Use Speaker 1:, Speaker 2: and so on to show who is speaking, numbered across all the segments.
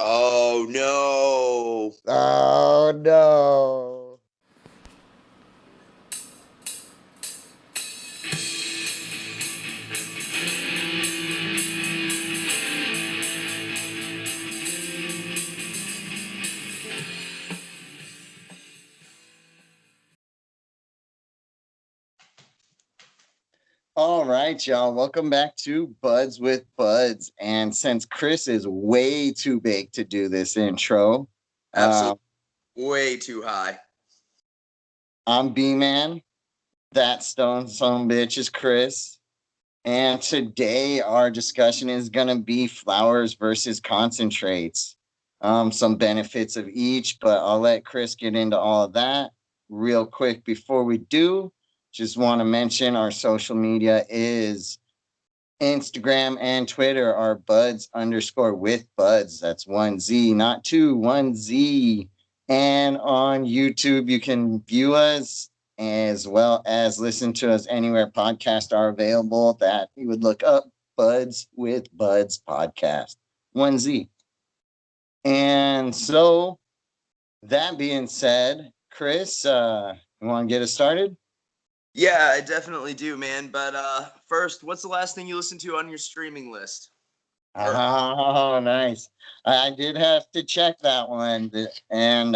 Speaker 1: Oh no.
Speaker 2: Oh no. All right, y'all. Welcome back to Buds with Buds. And since Chris is way too big to do this intro,
Speaker 1: Absolutely
Speaker 2: uh,
Speaker 1: way too high.
Speaker 2: I'm B Man. That stone son bitch is Chris. And today our discussion is gonna be flowers versus concentrates. Some benefits of each, but I'll let Chris get into all of that real quick. Before we do, just want to mention our social media is Instagram and Twitter are buds_with buds. That's 1Z, not two, 1Z. And on YouTube, you can view us as well as listen to us anywhere podcasts are available. That you would look up Buds with Buds podcast, 1Z. And so, that being said, Chris, you want to get us started?
Speaker 1: Yeah, I definitely do, man. But first, what's the last thing you listened to on your streaming list?
Speaker 2: Oh, nice. I did have to check that one. And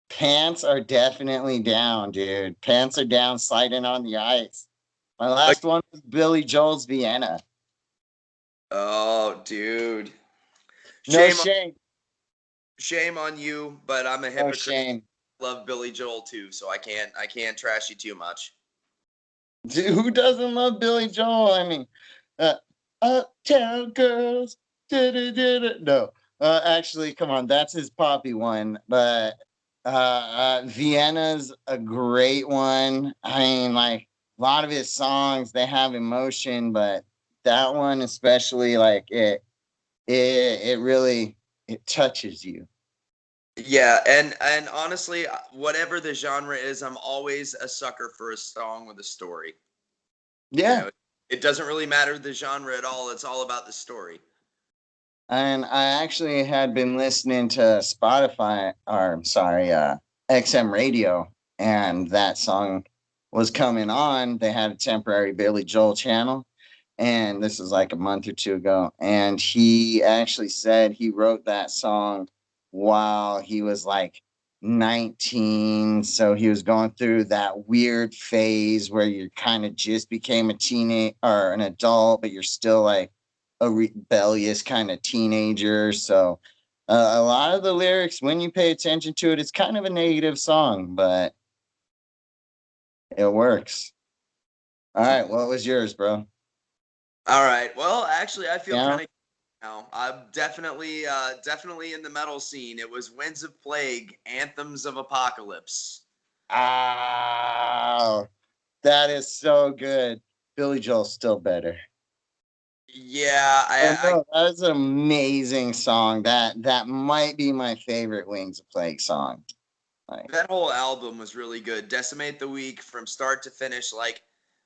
Speaker 2: pants are definitely down, dude. Pants are down, sliding on the ice. My last one was Billy Joel's Vienna.
Speaker 1: Oh, dude.
Speaker 2: No
Speaker 1: Shame on,
Speaker 2: shame.
Speaker 1: shame on you, but I'm a
Speaker 2: No
Speaker 1: hypocrite.
Speaker 2: shame.
Speaker 1: Love Billy Joel too, so I can't trash you too much.
Speaker 2: Dude, who doesn't love Billy Joel? I mean, uh, Uptown Girls. Da-da-da-da. No, actually, come on. That's his poppy one. But Vienna's a great one. I mean, like, a lot of his songs, they have emotion, but that one especially, like, it really, it touches you.
Speaker 1: Yeah, and honestly, whatever the genre is, I'm always a sucker for a song with a story. You
Speaker 2: Yeah.
Speaker 1: know, it doesn't really matter the genre at all. It's all about the story.
Speaker 2: And I actually had been listening to Spotify, or sorry, XM radio, and that song was coming on. They had a temporary Billy Joel channel, and this was like a month or two ago. And he actually said he wrote that song while he was like 19. So he was going through that weird phase where you kind of just became a teenage or an adult, but you're still like a rebellious kind of teenager. So a lot of the lyrics, when you pay attention to it, it's kind of a negative song, but it works. All right, what was yours, bro?
Speaker 1: All right. Well, actually, I feel
Speaker 2: Yeah.
Speaker 1: kind of now. I'm definitely in the metal scene. It was Winds of Plague, Anthems of Apocalypse.
Speaker 2: Ah, that is so good. Billy Joel's still better.
Speaker 1: Yeah,
Speaker 2: Oh no, that is an amazing song. That might be my favorite Wings of Plague song. Like,
Speaker 1: that whole album was really good. Decimate the Weak from start to finish, like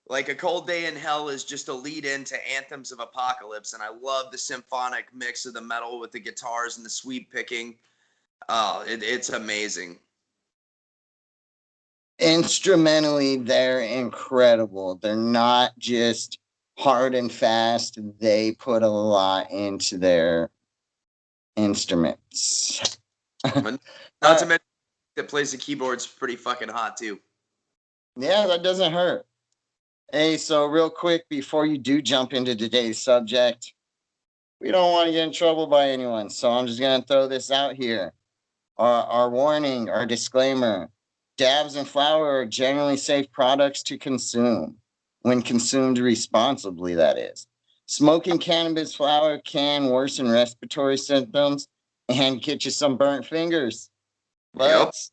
Speaker 1: A Cold Day in Hell is just a lead into Anthems of Apocalypse, and I love the symphonic mix of the metal with the guitars and the sweep picking. Oh, it's amazing.
Speaker 2: instrumentally, they're incredible. They're not just hard and fast. They put a lot into their instruments.
Speaker 1: And not to
Speaker 2: uh,
Speaker 1: mention that plays the keyboard's pretty fucking hot too.
Speaker 2: yeah, that doesn't hurt. Hey, so real quick before you do jump into today's subject, we don't want to get in trouble by anyone, so I'm just going to throw this out here. Our warning, our disclaimer: dabs and flour are generally safe products to consume when consumed responsibly, that is. Smoking cannabis flower can worsen respiratory symptoms and get you some burnt fingers.
Speaker 1: Yep.
Speaker 2: But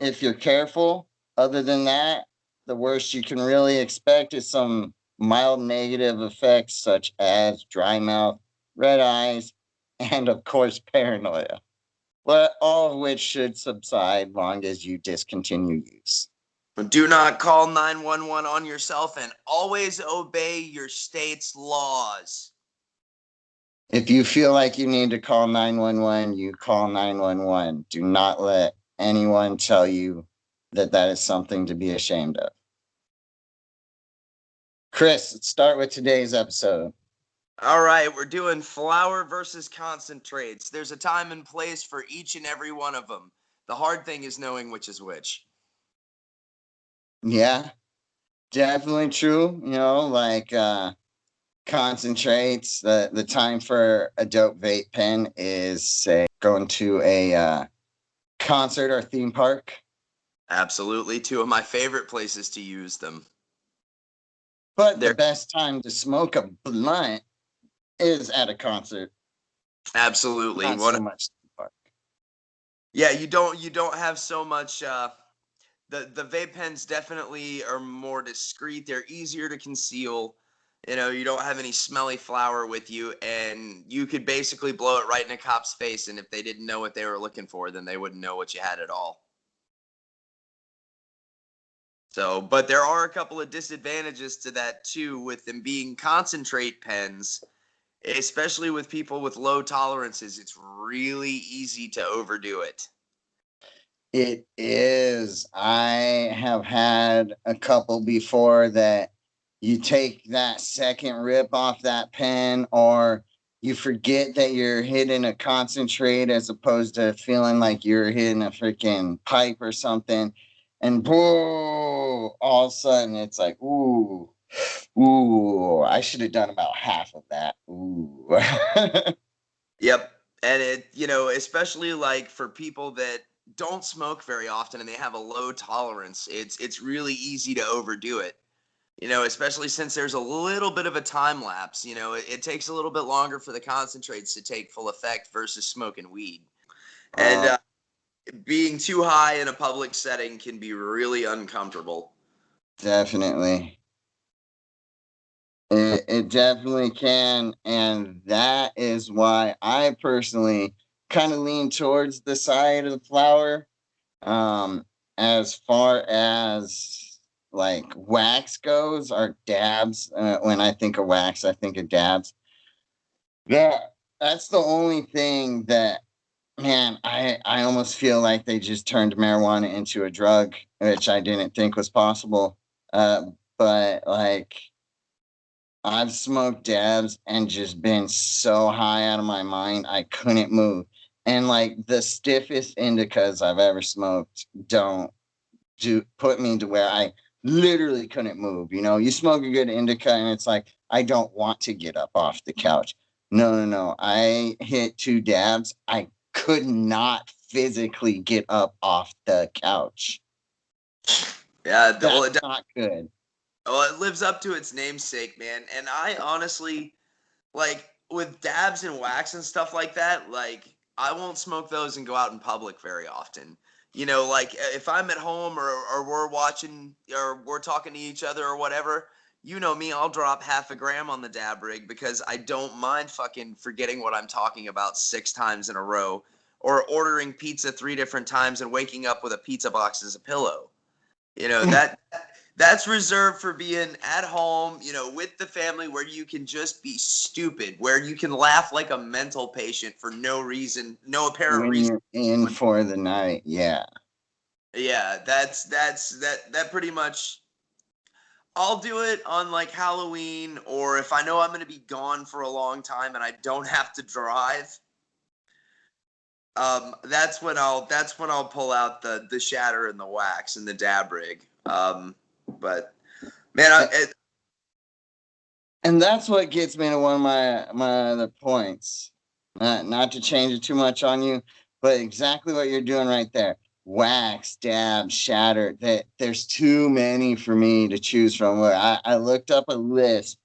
Speaker 2: if you're careful, other than that, the worst you can really expect is some mild negative effects such as dry mouth, red eyes, and of course, paranoia. But all of which should subside long as you discontinue use.
Speaker 1: Do not call 911 on yourself and always obey your state's laws.
Speaker 2: If you feel like you need to call 911, you call 911. Do not let anyone tell you that that is something to be ashamed of. Chris, let's start with today's episode.
Speaker 1: All right, we're doing flour versus concentrates. There's a time and place for each and every one of them. The hard thing is knowing which is which.
Speaker 2: Yeah, definitely true. Concentrates. The time for a dope vape pen is, say, going to a concert or theme park.
Speaker 1: Absolutely, two of my favorite places to use them.
Speaker 2: But the
Speaker 1: They're
Speaker 2: best time to smoke a blunt is at a concert,
Speaker 1: absolutely
Speaker 2: not
Speaker 1: one.
Speaker 2: so much theme park.
Speaker 1: Yeah, you don't have so much. The vape pens definitely are more discreet. They're easier to conceal. You don't have any smelly flour with you, and you could basically blow it right in a cop's face. And if they didn't know what they were looking for, then they wouldn't know what you had at all. So, but there are a couple of disadvantages to that too, with them being concentrate pens, especially with people with low tolerances. It's really easy to overdo it.
Speaker 2: It is. I have had a couple before that you take that second rip off that pen, or you forget that you're hitting a concentrate as opposed to feeling like you're hitting a freaking pipe or something. And boom, all of a sudden it's like, ooh, I should have done about half of that. Ooh.
Speaker 1: Yep. And especially like for people that don't smoke very often and they have a low tolerance, it's really easy to overdo it. Especially since there's a little bit of a time lapse. It takes a little bit longer for the concentrates to take full effect versus smoking weed. And being too high in a public setting can be really uncomfortable.
Speaker 2: Definitely. It definitely can. And that is why I personally kind of lean towards the side of the flower. Um, as far as like wax goes, or dabs. When I think of wax, I think of dabs. Yeah, that's the only thing that, man, I almost feel like they just turned marijuana into a drug, which I didn't think was possible. Uh, but like, I've smoked dabs and just been so high out of my mind, I couldn't move. And like the stiffest indicas I've ever smoked don't do put me to where I literally couldn't move. You smoke a good indica and it's like, I don't want to get up off the couch. No, no, no. I hit 2 dabs. I could not physically get up off the couch.
Speaker 1: Yeah, well,
Speaker 2: That's not good.
Speaker 1: it lives up to its namesake, man. And I honestly, like with dabs and wax and stuff like that, like I won't smoke those and go out in public very often. Like if I'm at home or we're watching or we're talking to each other or whatever, me, I'll drop half a gram on the dab rig because I don't mind fucking forgetting what I'm talking about 6 times in a row, or ordering pizza 3 different times and waking up with a pizza box as a pillow. That's reserved for being at home, with the family, where you can just be stupid, where you can laugh like a mental patient for no reason, no apparent
Speaker 2: When
Speaker 1: reason.
Speaker 2: you're in for the night, yeah.
Speaker 1: Yeah, that pretty much. I'll do it on like Halloween, or if I know I'm going to be gone for a long time and I don't have to drive. That's when I'll pull out the shatter and the wax and the dab rig. But man,
Speaker 2: And that's what gets me to one of my other points. Not to change it too much on you, but exactly what you're doing right there. Wax, dab, shatter. That there's too many for me to choose from. I looked up a list,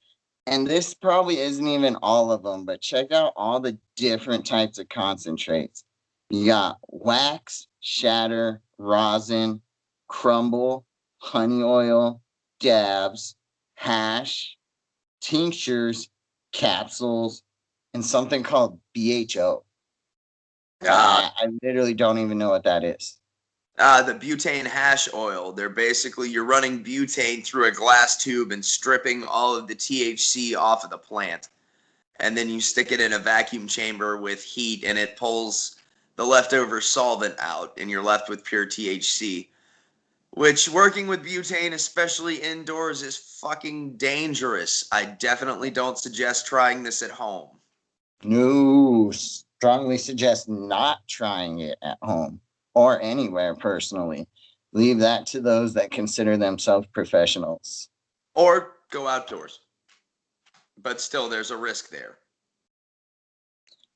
Speaker 2: and this probably isn't even all of them, but check out all the different types of concentrates. You got wax, shatter, rosin, crumble, honey oil, dabs, hash, tinctures, capsules, and something called BHO.
Speaker 1: uh,
Speaker 2: I literally don't even know what that is.
Speaker 1: the butane hash oil. They're basically you're running butane through a glass tube and stripping all of the THC off of the plant. and then you stick it in a vacuum chamber with heat, and it pulls the leftover solvent out, and you're left with pure THC. Which, working with butane, especially indoors, is fucking dangerous. I definitely don't suggest trying this at home.
Speaker 2: No, strongly suggest not trying it at home or anywhere personally. Leave that to those that consider themselves professionals.
Speaker 1: Or go outdoors. But still, there's a risk there.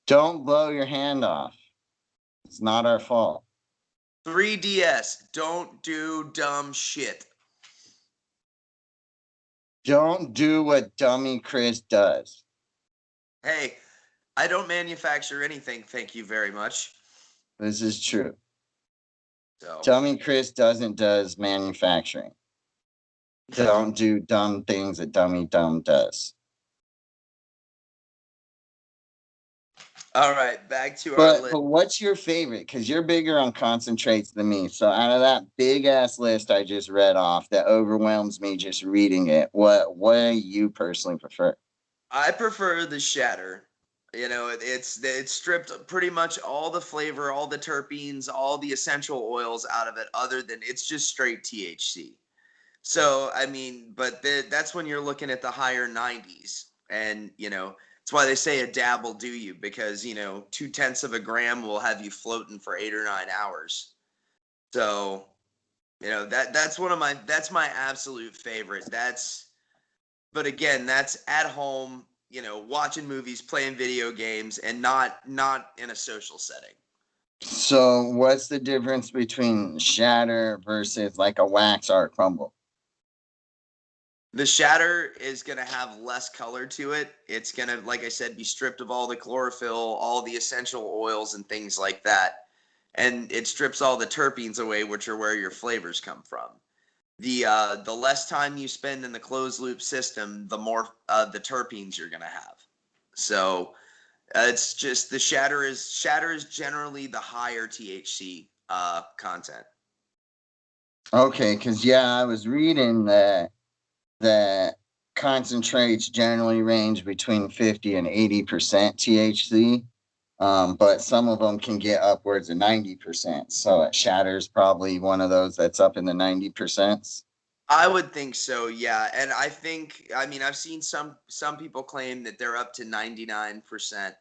Speaker 2: Don't blow your hand off. It's not our fault.
Speaker 1: 3DS, don't do dumb shit.
Speaker 2: Don't do what dummy Chris does.
Speaker 1: Hey, I don't manufacture anything, thank you very much.
Speaker 2: This is true.
Speaker 1: So,
Speaker 2: Dummy Chris does manufacturing. Don't do dumb things that dummy dumb does.
Speaker 1: all right, back to our list.
Speaker 2: But what's your favorite? Because you're bigger on concentrates than me. So out of that big ass list I just read off that overwhelms me just reading it, what do you personally prefer?
Speaker 1: I prefer the shatter. You know, it's stripped pretty much all the flavor, all the terpenes, all the essential oils out of it, other than it's just straight THC. So, I mean, but that's when you're looking at the higher 90s. And, you know, that's why they say a dab will do you, because, you know, 0.2 of a gram will have you floating for 8 or 9 hours. So, you know, that's my absolute favorite. But again, that's at home, you know, watching movies, playing video games, and not in a social setting.
Speaker 2: So what's the difference between shatter versus like a wax art crumble?
Speaker 1: The shatter is going to have less color to it. It's going to, like I said, be stripped of all the chlorophyll, all the essential oils and things like that. And it strips all the terpenes away, which are where your flavors come from. The less time you spend in the closed loop system, the more the terpenes you're going to have. So it's just the shatter is generally the higher THC content.
Speaker 2: Okay, because I was reading that concentrates generally range between 50 and 80% THC, but some of them can get upwards of 90%. So it shatters probably one of those that's up in the 90%.
Speaker 1: I would think so, yeah. And I mean, I've seen some people claim that they're up to 99%,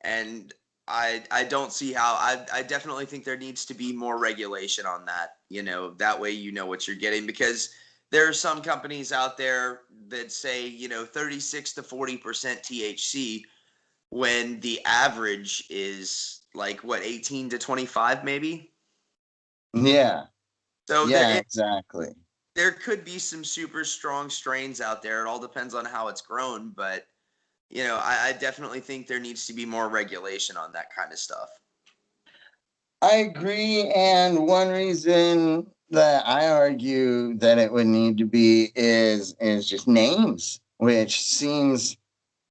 Speaker 1: and I don't see how. I definitely think there needs to be more regulation on that. You know, that way you know what you're getting, because there are some companies out there that say, you know, 36 to 40% THC when the average is like what, 18 to 25 maybe.
Speaker 2: Yeah,
Speaker 1: So
Speaker 2: exactly.
Speaker 1: there could be some super strong strains out there. It all depends on how it's grown, but you know, I definitely think there needs to be more regulation on that kind of stuff.
Speaker 2: I agree, and one reason that I argue that it would need to be is just names, which seems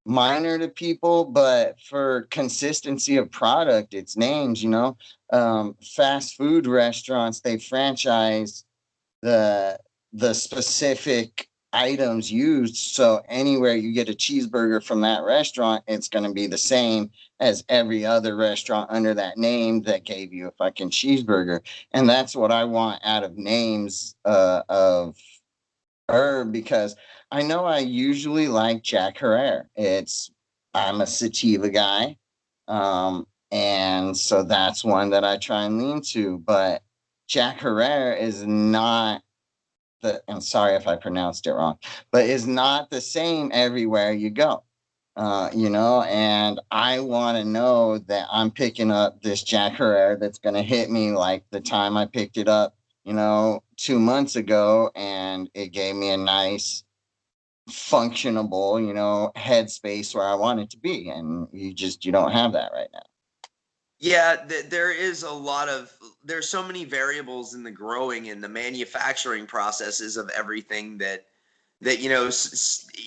Speaker 2: minor to people, but for consistency of product, it's names. Fast food restaurants, they franchise the specific items used, so anywhere you get a cheeseburger from that restaurant, it's going to be the same as every other restaurant under that name that gave you a fucking cheeseburger. And that's what I want out of names of herb, because I know I usually like Jack Herrera. I'm a sativa guy, and so that's one that I try and lean to. But Jack Herrera is not I'm sorry if I pronounced it wrong, but is not the same everywhere you go. And I want to know that I'm picking up this Jack Herrera that's going to hit me like the time I picked it up, 2 months ago, and it gave me a nice, functionable, headspace where I want it to be. And you don't have that right now.
Speaker 1: Yeah, there's so many variables in the growing and the manufacturing processes of everything that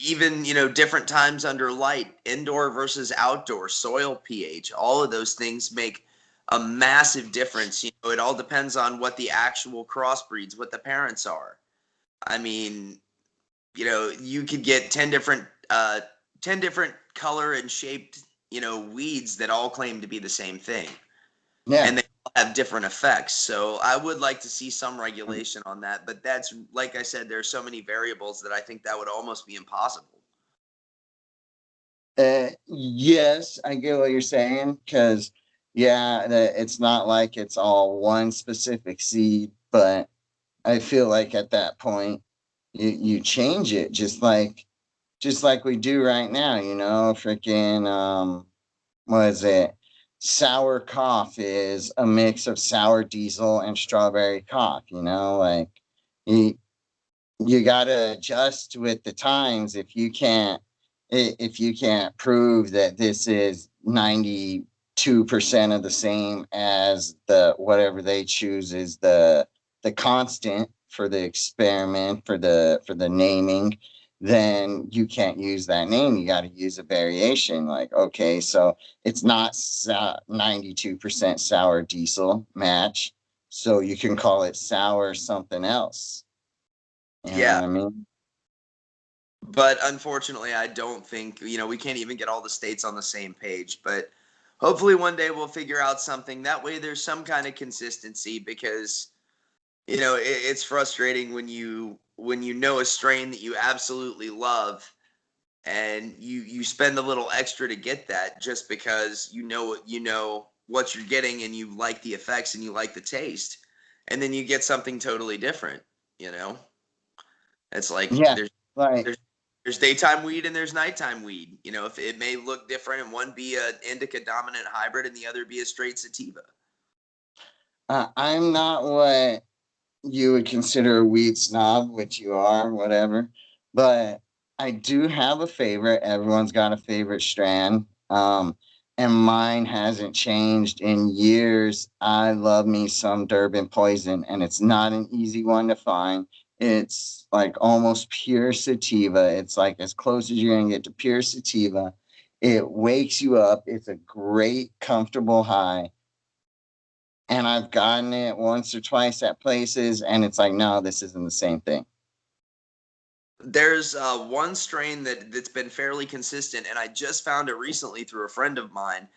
Speaker 1: even different times under light, indoor versus outdoor, soil pH, all of those things make a massive difference. It all depends on what the actual crossbreeds, what the parents are. I mean, you could get 10 different color and shaped, weeds that all claim to be the same thing.
Speaker 2: Yeah.
Speaker 1: And they all have different effects. So I would like to see some regulation on that. But that's, like I said, there's so many variables that I think that would almost be impossible.
Speaker 2: Yes, I get what you're saying, because it's not like it's all one specific seed, but I feel like at that point you change it just like we do right now, freaking what is it? Sour cough is a mix of sour diesel and strawberry cough, like you you got to adjust with the times. If you can't prove that this is 92% of the same as the whatever they choose is the constant for the experiment for the naming, then you can't use that name. You got to use a variation. Like, okay, so it's not 92% sour diesel match, so you can call it sour something else. You know
Speaker 1: Yeah.
Speaker 2: what I mean?
Speaker 1: But unfortunately, I don't think, we can't even get all the states on the same page. But hopefully one day we'll figure out something. That way there's some kind of consistency, because, it's frustrating when you know a strain that you absolutely love, and you spend a little extra to get that, just because what you're getting, and you like the effects and you like the taste, and then you get something totally different. you know it's like
Speaker 2: Yeah, like
Speaker 1: there's daytime weed and there's nighttime weed. If it may look different, and one be an indica dominant hybrid and the other be a straight sativa.
Speaker 2: I'm not what you would consider a weed snob, which you are, whatever. But I do have a favorite. Everyone's got a favorite strand. And mine hasn't changed in years. I love me some Durban Poison, and it's not an easy one to find. It's like almost pure sativa. It's like as close as you're gonna get to pure sativa. It wakes you up. It's a great, comfortable high, and I've gotten it once or twice at places, and it's like, no, this isn't the same thing.
Speaker 1: There's one strain that's been fairly consistent, and I just found it recently through a friend of mine.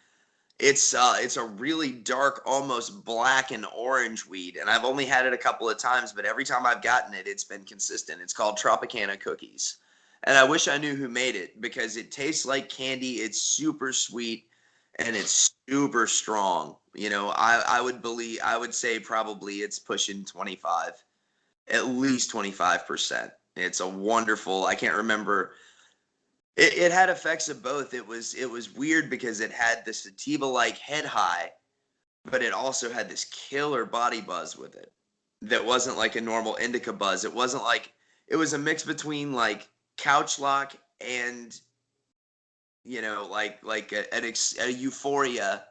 Speaker 1: It's a really dark, almost black and orange weed, and I've only had it a couple of times, but every time I've gotten it, it's been consistent. It's called Tropicana Cookies, and I wish I knew who made it, because it tastes like candy. It's super sweet, and it's super strong. I would say probably it's pushing 25, at least 25%. It's a wonderful. I can't remember. It had effects of both. It was weird because it had the sativa like head high, but it also had this killer body buzz with it. That wasn't like a normal indica buzz. It wasn't like it was a mix between like couch lock and like a euphoria,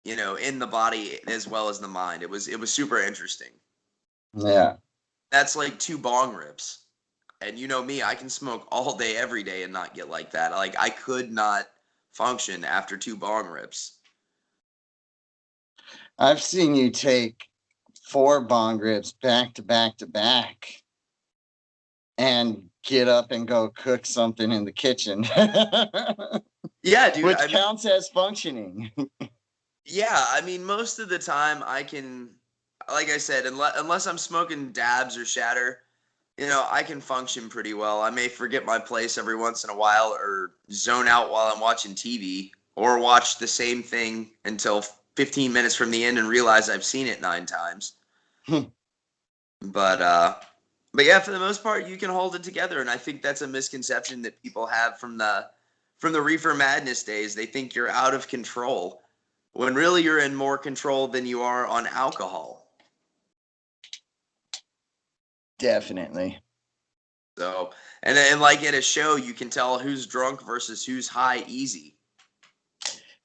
Speaker 1: in the body as well as the mind. It was super interesting.
Speaker 2: Yeah.
Speaker 1: That's like two bong rips. And you know me, I can smoke all day, every day, and not get like that. Like, I could not function after two bong rips.
Speaker 2: I've seen you take 4 bong rips back to back to back and get up and go cook something in the kitchen,
Speaker 1: Yeah, dude.
Speaker 2: which counts as functioning.
Speaker 1: Yeah, I mean, most of the time I can, like I said, unless I'm smoking dabs or shatter, I can function pretty well. I may forget my place every once in a while, or zone out while I'm watching TV, or watch the same thing until 15 minutes from the end and realize I've seen it 9 times. But yeah, for the most part, you can hold it together, and I think that's a misconception that people have from the reefer madness days. They think you're out of control, when really you're in more control than you are on alcohol.
Speaker 2: Definitely.
Speaker 1: So, and like at a show, you can tell who's drunk versus who's high easy.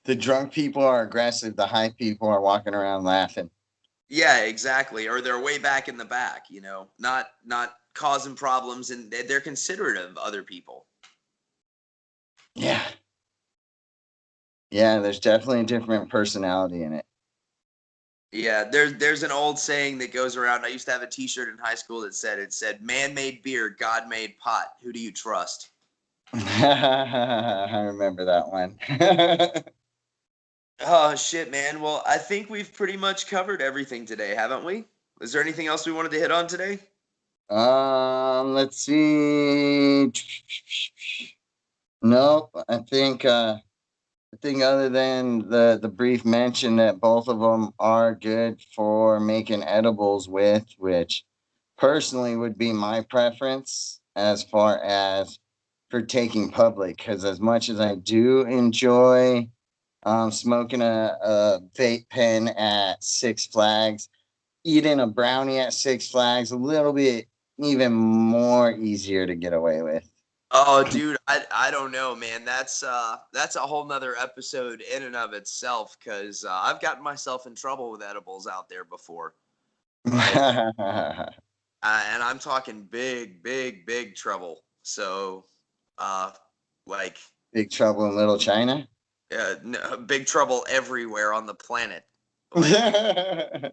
Speaker 2: The drunk people are aggressive. The high people are walking around laughing.
Speaker 1: Yeah, exactly. Or they're way back in the back, not causing problems, and they're considerate of other people.
Speaker 2: Yeah. Yeah, there's definitely a different personality in it.
Speaker 1: Yeah, there's an old saying that goes around. I used to have a T-shirt in high school that said, "Man made beer, God made pot. Who do you trust?"
Speaker 2: I remember that one.
Speaker 1: Oh shit, man. Well, I think we've pretty much covered everything today, haven't we? Is there anything else we wanted to hit on today?
Speaker 2: Let's see. Nope. I think other than the brief mention that both of them are good for making edibles with, which personally would be my preference as far as for taking public, because as much as I do enjoy smoking a vape pen at Six Flags, eating a brownie at Six Flags a little bit even more easier to get away with.
Speaker 1: Oh, dude, I don't know, man. That's a whole nother episode in and of itself, because I've gotten myself in trouble with edibles out there before. Like, and I'm talking big, big, big trouble. So, uh, like,
Speaker 2: Big Trouble in Little China.
Speaker 1: no, big trouble everywhere on the planet. Like,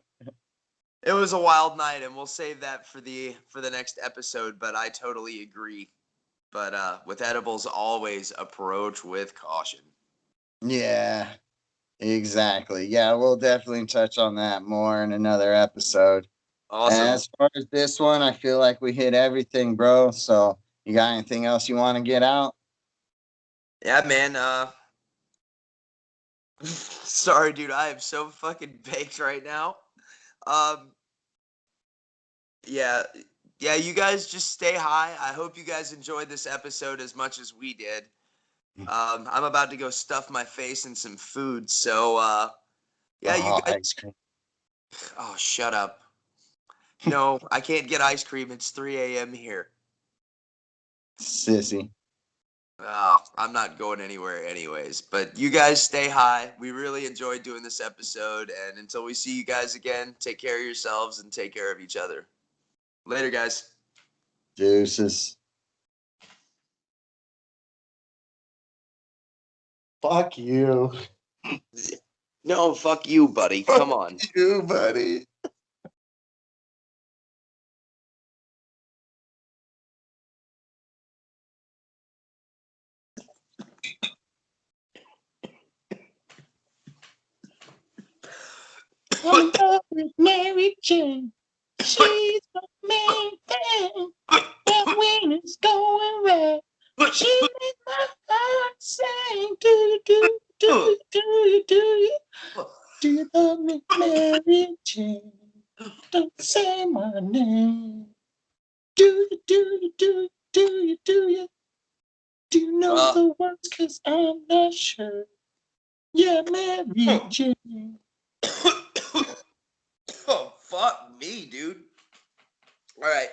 Speaker 1: it was a wild night, and we'll save that for the next episode. But I totally agree. But with edibles, always approach with caution.
Speaker 2: Yeah, exactly. Yeah, we'll definitely touch on that more in another episode.
Speaker 1: Awesome.
Speaker 2: As far as this one, I feel like we hit everything, bro. So, you got anything else you want to get out?
Speaker 1: Yeah, man. Sorry, dude. I am so fucking baked right now. Um, yeah, yeah. You guys just stay high. I hope you guys enjoyed this episode as much as we did. I'm about to go stuff my face in some food. So, yeah, you
Speaker 2: Oh,
Speaker 1: guys.
Speaker 2: ice cream.
Speaker 1: Oh, shut up. No, I can't get ice cream. It's 3 a.m. here.
Speaker 2: Sissy.
Speaker 1: Oh, I'm not going anywhere anyways. But you guys stay high. We really enjoyed doing this episode. And until we see you guys again, take care of yourselves and take care of each other. Later, guys.
Speaker 2: Deuces. Fuck you.
Speaker 1: No, fuck you, buddy. Come on.
Speaker 2: Fuck you, buddy. I'm in love with Mary Jane. She's the main thing. That when it's going right, she makes my heart sing. Do do do do do. Do you love me, Mary Jane? Don't say my name. Do you do you do you know the words? 'Cause I'm not sure. Yeah, Mary Jane.
Speaker 1: Oh, fuck me, dude. All right.